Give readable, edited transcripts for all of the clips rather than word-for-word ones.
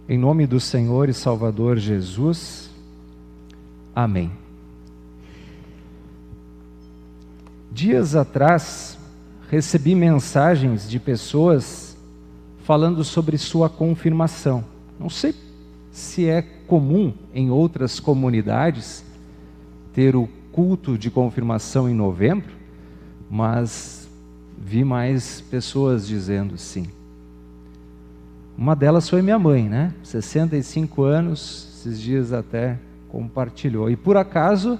Em nome do Senhor e Salvador Jesus. Amém. Dias atrás, recebi mensagens de pessoas falando sobre sua confirmação. Não sei se é comum em outras comunidades ter o culto de confirmação em novembro, mas vi mais pessoas dizendo sim. Uma delas foi minha mãe, 65 anos, esses dias até compartilhou. E por acaso,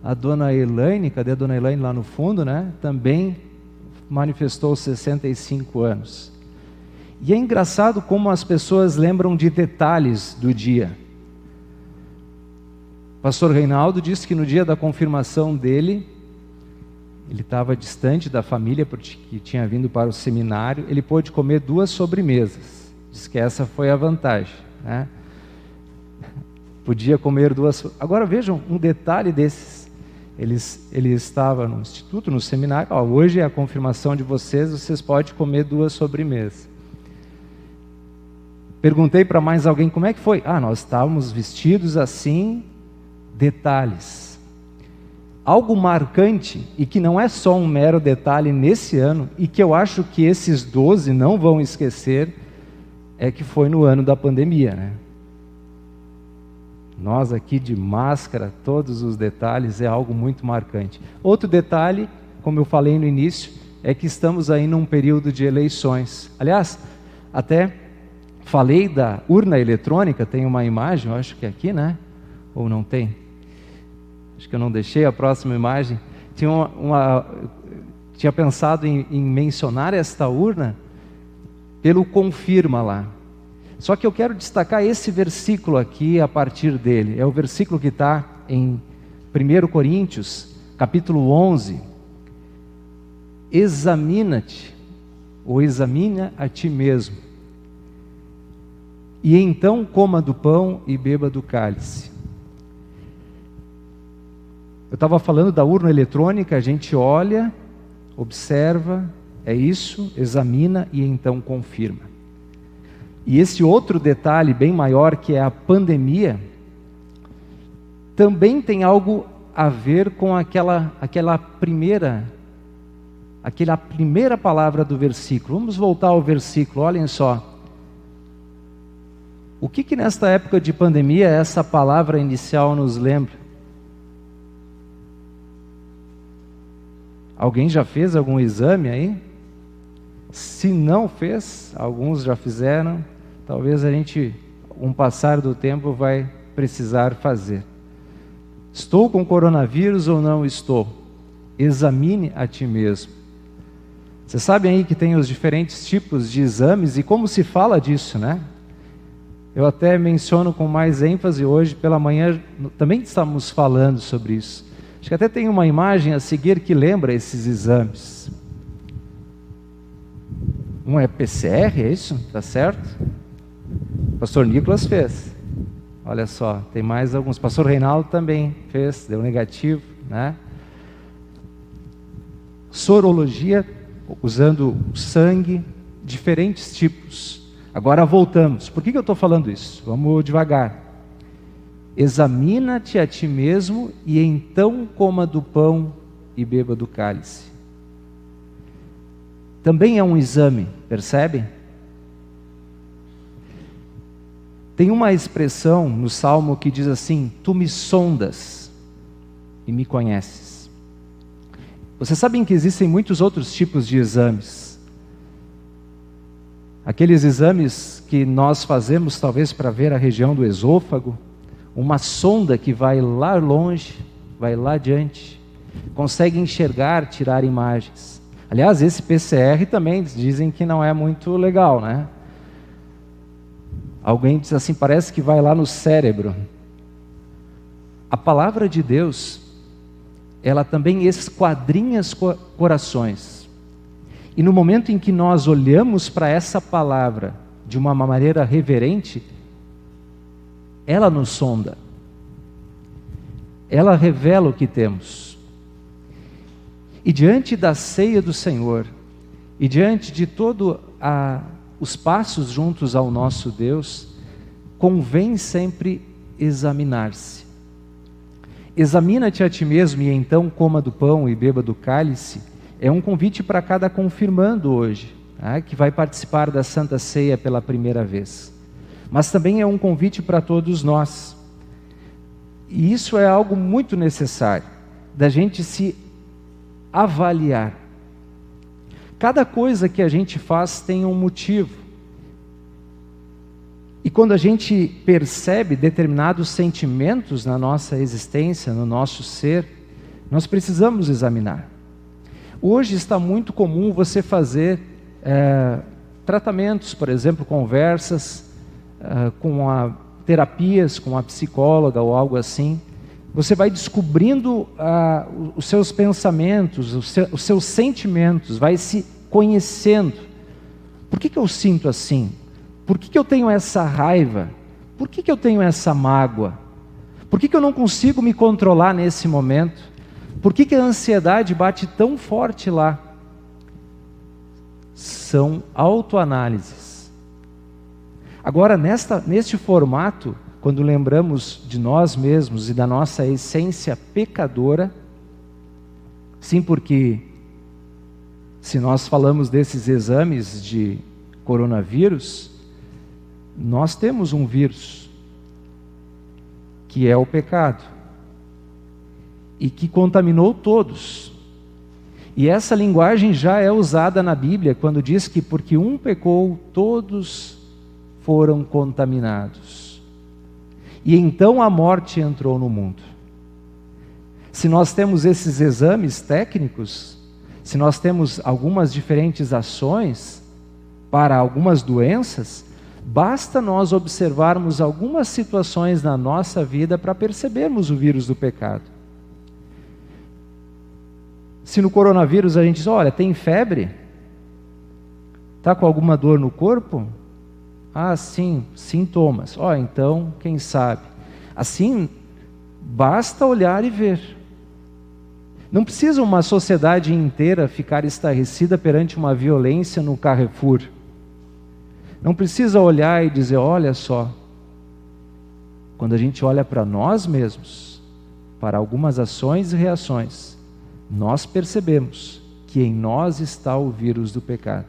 a dona Elaine, cadê a dona Elaine lá no fundo, também manifestou 65 anos. E é engraçado como as pessoas lembram de detalhes do dia. O pastor Reinaldo disse que no dia da confirmação dele, ele estava distante da família, porque tinha vindo para o seminário, ele pôde comer 2 sobremesas. Diz que essa foi a vantagem, Podia comer 2. Agora vejam um detalhe desses. Ele estava no instituto, no seminário. Hoje é a confirmação de vocês podem comer 2 sobremesas. Perguntei para mais alguém como é que foi. Nós estávamos vestidos assim. Detalhes. Algo marcante e que não é só um mero detalhe nesse ano e que eu acho que esses 12 não vão esquecer. É que foi no ano da pandemia, Nós aqui de máscara, todos os detalhes, é algo muito marcante. Outro detalhe, como eu falei no início, é que estamos aí num período de eleições. Aliás, até falei da urna eletrônica, tem uma imagem, eu acho que é aqui, Ou não tem? Acho que eu não deixei a próxima imagem. Tinha pensado em mencionar esta urna, pelo confirma lá. Só que eu quero destacar esse versículo aqui a partir dele. É o versículo que está em 1 Coríntios, capítulo 11. Examina-te, ou examina a ti mesmo. E então coma do pão e beba do cálice. Eu estava falando da urna eletrônica, a gente olha, observa, é isso, examina e então confirma. E esse outro detalhe bem maior, que é a pandemia, também tem algo a ver com aquela primeira palavra do versículo. Vamos voltar ao versículo, olhem só. O que nesta época de pandemia essa palavra inicial nos lembra? Alguém já fez algum exame aí? Se não fez, alguns já fizeram, talvez a gente, com o passar do tempo, vai precisar fazer. Estou com coronavírus ou não estou? Examine a ti mesmo. Vocês sabem aí que tem os diferentes tipos de exames e como se fala disso, Eu até menciono com mais ênfase hoje, pela manhã, também estamos falando sobre isso. Acho que até tem uma imagem a seguir que lembra esses exames. Um é PCR, é isso? Tá certo? O pastor Nicolas fez. Olha só, tem mais alguns. O pastor Reinaldo também fez, deu negativo, Sorologia, usando sangue, diferentes tipos. Agora voltamos. Por que eu estou falando isso? Vamos devagar. Examina-te a ti mesmo e então coma do pão e beba do cálice. Também é um exame, percebe? Tem uma expressão no Salmo que diz assim: tu me sondas e me conheces. Vocês sabem que existem muitos outros tipos de exames. Aqueles exames que nós fazemos talvez para ver a região do esôfago, uma sonda que vai lá longe, vai lá adiante, consegue enxergar, tirar imagens. Aliás, esse PCR também dizem que não é muito legal, Alguém diz assim, parece que vai lá no cérebro. A palavra de Deus, ela também esquadrinha os corações. E no momento em que nós olhamos para essa palavra de uma maneira reverente, ela nos sonda. Ela revela o que temos. E diante da ceia do Senhor, e diante de todos os passos juntos ao nosso Deus, convém sempre examinar-se. Examina-te a ti mesmo e então coma do pão e beba do cálice. É um convite para cada confirmando hoje, tá? Que vai participar da Santa Ceia pela primeira vez. Mas também é um convite para todos nós. E isso é algo muito necessário, da gente se avaliar. Cada coisa que a gente faz tem um motivo. E quando a gente percebe determinados sentimentos na nossa existência, no nosso ser, nós precisamos examinar. Hoje está muito comum você fazer tratamentos, por exemplo, conversas terapias com a psicóloga ou algo assim. Você vai descobrindo os seus pensamentos, os seus sentimentos, vai se conhecendo. Por que eu sinto assim? Por que eu tenho essa raiva? Por que eu tenho essa mágoa? Por que eu não consigo me controlar nesse momento? Por que a ansiedade bate tão forte lá? São autoanálises. Agora, neste formato, quando lembramos de nós mesmos e da nossa essência pecadora, sim, porque se nós falamos desses exames de coronavírus, nós temos um vírus, que é o pecado, e que contaminou todos. E essa linguagem já é usada na Bíblia, quando diz que porque um pecou, todos foram contaminados. E então a morte entrou no mundo. Se nós temos esses exames técnicos, se nós temos algumas diferentes ações para algumas doenças, basta nós observarmos algumas situações na nossa vida para percebermos o vírus do pecado. Se no coronavírus a gente diz, olha, tem febre? Está com alguma dor no corpo? Ah, sim, sintomas. Então, quem sabe? Assim, basta olhar e ver. Não precisa uma sociedade inteira ficar estarrecida perante uma violência no Carrefour. Não precisa olhar e dizer, olha só. Quando a gente olha para nós mesmos, para algumas ações e reações, nós percebemos que em nós está o vírus do pecado.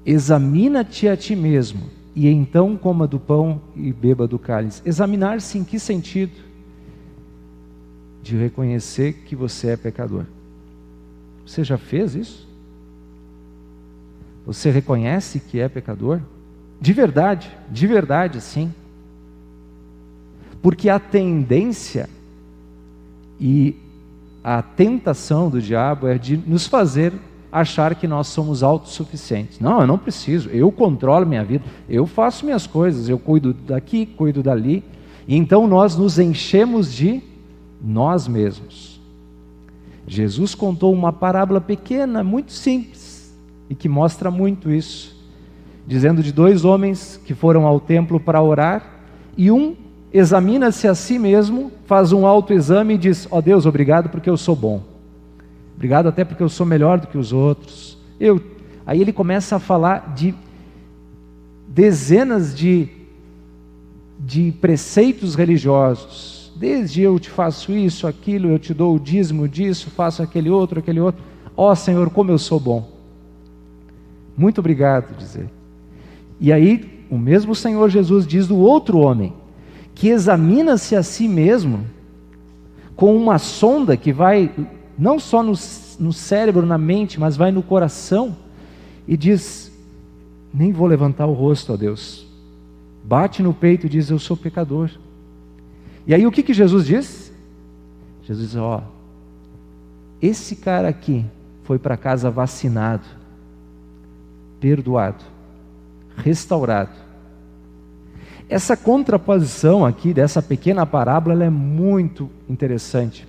Examina-te a ti mesmo, e então coma do pão e beba do cálice. Examinar-se em que sentido? De reconhecer que você é pecador. Você já fez isso? Você reconhece que é pecador? De verdade, sim. Porque a tendência e a tentação do diabo é de nos fazer achar que nós somos autossuficientes. Não, eu não preciso, eu controlo minha vida, eu faço minhas coisas, eu cuido daqui, cuido dali. E então nós nos enchemos de nós mesmos. Jesus contou uma parábola pequena, muito simples, e que mostra muito isso, dizendo de 2 homens que foram ao templo para orar, e um examina-se a si mesmo, faz um autoexame e diz, Deus, obrigado porque eu sou bom. Obrigado até porque eu sou melhor do que os outros. Aí ele começa a falar de dezenas de preceitos religiosos. Desde eu te faço isso, aquilo, eu te dou o dízimo disso, faço aquele outro. Senhor, como eu sou bom. Muito obrigado, dizer. E aí, o mesmo Senhor Jesus diz do outro homem, que examina-se a si mesmo com uma sonda que vai não só no cérebro, na mente, mas vai no coração, e diz, nem vou levantar o rosto, Deus. Bate no peito e diz, eu sou pecador. E aí o que Jesus diz? Jesus diz, esse cara aqui foi para casa vacinado, perdoado, restaurado. Essa contraposição aqui, dessa pequena parábola, ela é muito interessante.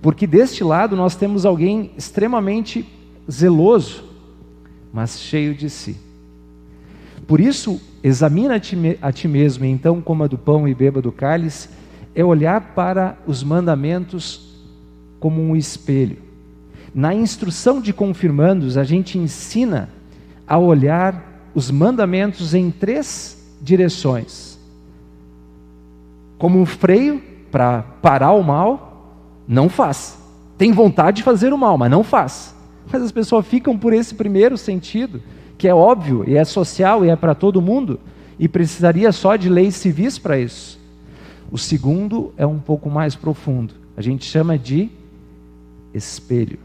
Porque deste lado nós temos alguém extremamente zeloso, mas cheio de si. Por isso, examina-te a ti mesmo, e então coma do pão e beba do cálice, é olhar para os mandamentos como um espelho. Na instrução de confirmandos, a gente ensina a olhar os mandamentos em 3 direções. Como um freio para parar o mal, não faz. Tem vontade de fazer o mal, mas não faz. Mas as pessoas ficam por esse primeiro sentido, que é óbvio, e é social, e é para todo mundo, e precisaria só de leis civis para isso. O segundo é um pouco mais profundo. A gente chama de espelho.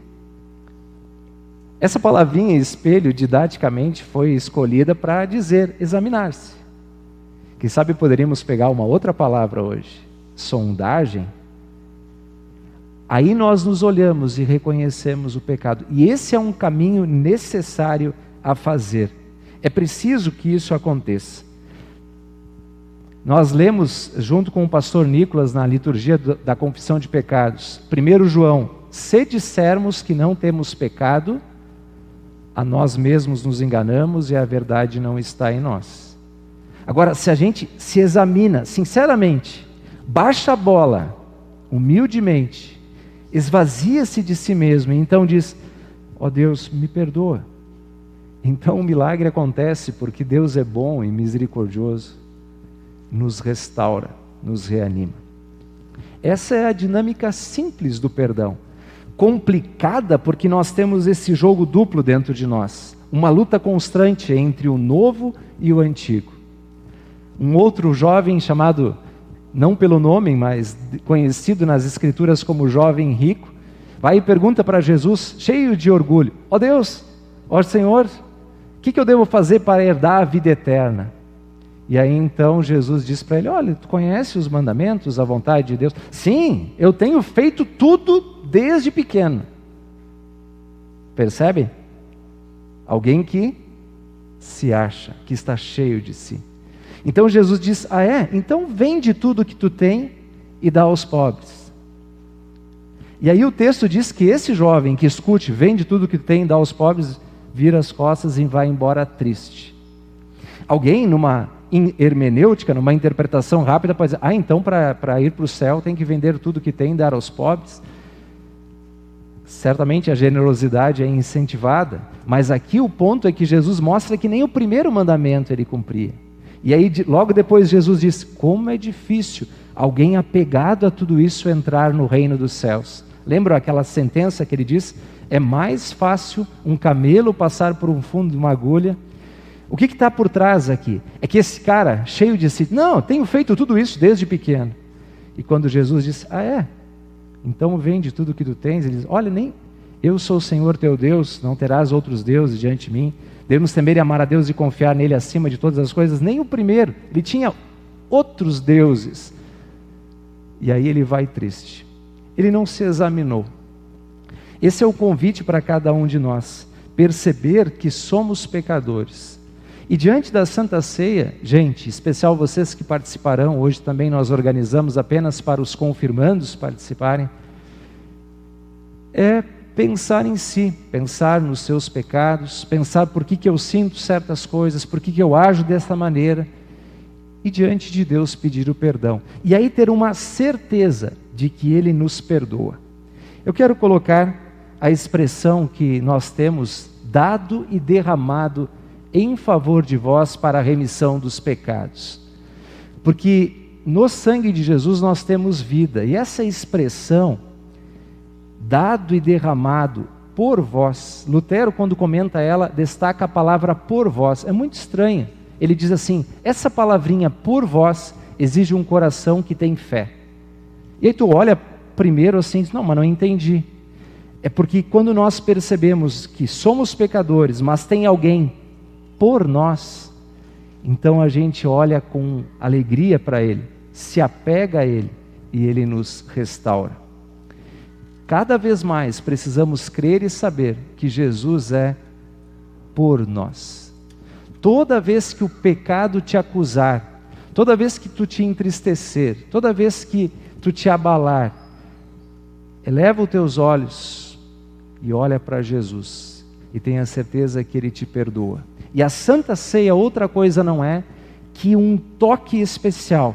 Essa palavrinha espelho, didaticamente, foi escolhida para dizer examinar-se. Quem sabe poderíamos pegar uma outra palavra hoje, sondagem. Aí nós nos olhamos e reconhecemos o pecado. E esse é um caminho necessário a fazer. É preciso que isso aconteça. Nós lemos, junto com o pastor Nicolas, na liturgia da confissão de pecados, 1 João, se dissermos que não temos pecado, a nós mesmos nos enganamos e a verdade não está em nós. Agora, se a gente se examina, sinceramente, baixa a bola, humildemente, esvazia-se de si mesmo, e então diz, ó Deus, me perdoa. Então o milagre acontece, porque Deus é bom e misericordioso, nos restaura, nos reanima. Essa é a dinâmica simples do perdão. Complicada porque nós temos esse jogo duplo dentro de nós. Uma luta constante entre o novo e o antigo. Um outro jovem chamado, não pelo nome, mas conhecido nas escrituras como jovem rico, vai e pergunta para Jesus, cheio de orgulho, ó Deus, ó Senhor, o que eu devo fazer para herdar a vida eterna? E aí então Jesus diz para ele, olha, tu conhece os mandamentos, a vontade de Deus? Sim, eu tenho feito tudo desde pequeno. Percebe? Alguém que se acha, que está cheio de si. Então Jesus diz, então vende tudo que tu tem e dá aos pobres. E aí o texto diz que esse jovem que escute, vende tudo que tu tem e dá aos pobres, vira as costas e vai embora triste. Alguém numa hermenêutica, numa interpretação rápida, pode dizer, então para ir para o céu tem que vender tudo que tem e dar aos pobres. Certamente a generosidade é incentivada, mas aqui o ponto é que Jesus mostra que nem o primeiro mandamento ele cumpria. E aí logo depois Jesus diz, como é difícil alguém apegado a tudo isso entrar no reino dos céus. Lembra aquela sentença que ele diz? É mais fácil um camelo passar por um fundo de uma agulha. O que está por trás aqui? É que esse cara, cheio de si, não, tenho feito tudo isso desde pequeno. E quando Jesus disse, então vende tudo o que tu tens, ele diz, olha, nem eu sou o Senhor teu Deus, não terás outros deuses diante de mim. Devemos temer e amar a Deus e confiar nele acima de todas as coisas. Nem o primeiro, ele tinha outros deuses. E aí ele vai triste. Ele não se examinou. Esse é o convite para cada um de nós, perceber que somos pecadores. E diante da Santa Ceia, gente, em especial vocês que participarão, hoje também nós organizamos apenas para os confirmandos participarem, é pensar em si, pensar nos seus pecados, pensar por que eu sinto certas coisas, por que eu ajo dessa maneira, e diante de Deus pedir o perdão. E aí ter uma certeza de que Ele nos perdoa. Eu quero colocar a expressão que nós temos, dado e derramado em favor de vós para a remissão dos pecados. Porque no sangue de Jesus nós temos vida, e essa expressão, dado e derramado por vós, Lutero, quando comenta ela, destaca a palavra por vós, é muito estranha. Ele diz assim, essa palavrinha por vós exige um coração que tem fé. E aí tu olha primeiro assim, diz, não, mas não entendi. É porque quando nós percebemos que somos pecadores, mas tem alguém por nós, então a gente olha com alegria para Ele, se apega a Ele e Ele nos restaura. Cada vez mais precisamos crer e saber que Jesus é por nós. Toda vez que o pecado te acusar, toda vez que tu te entristecer, toda vez que tu te abalar, eleva os teus olhos e olha para Jesus e tenha certeza que Ele te perdoa. E a Santa Ceia, outra coisa não é que um toque especial,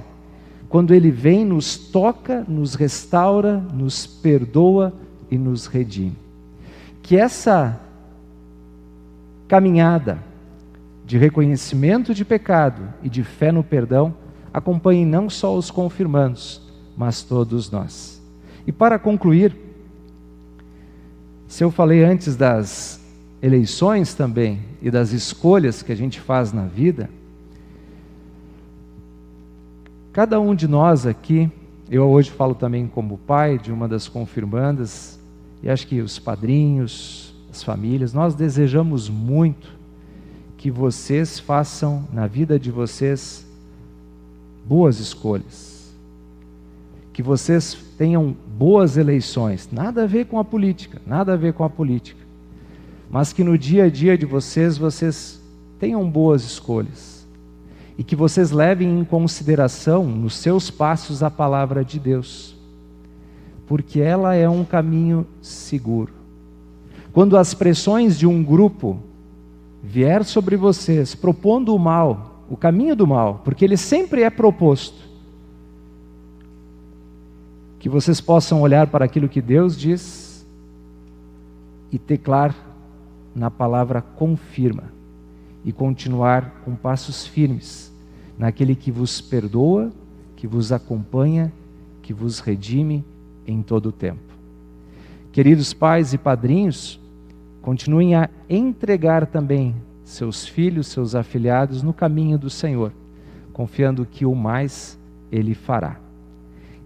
quando Ele vem, nos toca, nos restaura, nos perdoa e nos redime. Que essa caminhada de reconhecimento de pecado e de fé no perdão acompanhem não só os confirmandos, mas todos nós. E para concluir, se eu falei antes das eleições também e das escolhas que a gente faz na vida, cada um de nós aqui, eu hoje falo também como pai de uma das confirmandas, e acho que os padrinhos, as famílias, nós desejamos muito que vocês façam na vida de vocês boas escolhas, que vocês tenham boas eleições, nada a ver com a política, nada a ver com a política, mas que no dia a dia de vocês tenham boas escolhas, e que vocês levem em consideração nos seus passos a palavra de Deus, porque ela é um caminho seguro. Quando as pressões de um grupo vier sobre vocês, propondo o mal, o caminho do mal, porque ele sempre é proposto, que vocês possam olhar para aquilo que Deus diz e teclar na palavra confirma, e continuar com passos firmes naquele que vos perdoa, que vos acompanha, que vos redime em todo o tempo. Queridos pais e padrinhos, continuem a entregar também seus filhos, seus afilhados no caminho do Senhor, confiando que o mais Ele fará.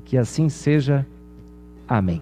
Que assim seja. Amém.